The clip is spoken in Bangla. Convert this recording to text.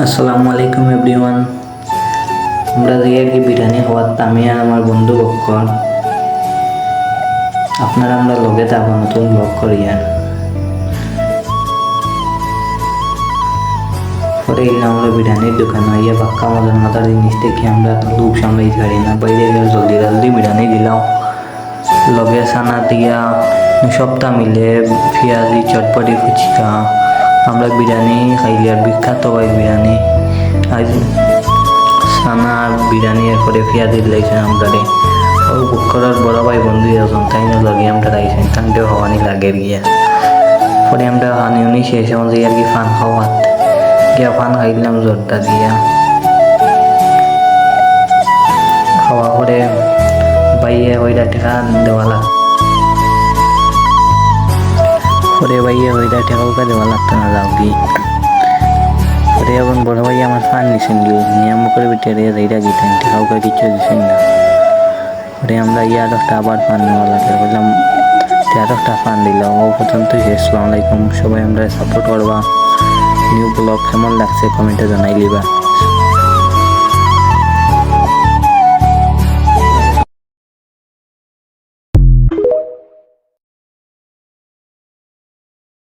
আসসালামু আলাইকুম এভরিওয়ান। আমরা যে আর কি বিরিয়ানি খাওয়ার আমি আর আমার বন্ধু বক্কর আপনারা আমরা লগে থাকবো নতুন ব্লগ করিয়া পরে এলাম আমরা বিরিয়ানির দোকান হইয়া বাক্কা মজার মাথার জিনিস দেখি আমরা লোক সামলাইতে পারি না, বাইরে গেলে জলদি জলদি বিরিয়ানি দিলাম লগে সানা দিয়া সপ্তাহ মিলে পেঁয়াজি চটপটি ফুচকা আমরা বিরিয়ানি খাইলি আর বিখ্যাত হয় বিরিয়ানি আজ সানা বিরিয়ানি এরপরে পেঁয়াজি লাইছে আমরা ওই বুক করার বড় ভাই বন্ধু এখন তাই না লগে আমরা রাইছেন তাঙ্কেও হওয়ানি লাগে গিয়া পরে আমরা হানি উনি শেষ আমাদের আর কি ফান খাওয়াত গিয়া ফান খাইলাম জোরটা দিয়া খাওয়া পরে বাইয়ে ওইটা টেকা দেওয়া লাগতো পরে বাইয়ে ওইটা টেকাউকা দেওয়া লাগতো না যাও কি পরে এখন বড় ভাই আমার ফান নিছেন নিয়ম করে বেটে যাইরা গিতেন টেকাউকা কিছু দিছেন না পরে আমরা একটা আবার ফান নেওয়া লাগে বললাম একটা ফান দিলাম ও পর্যন্ত আসসালামু আলাইকুম সবাই আমরা সাপোর্ট করবা। নিউ ব্লগ কেমন লাগছে কমেন্টে জানাই লিবা।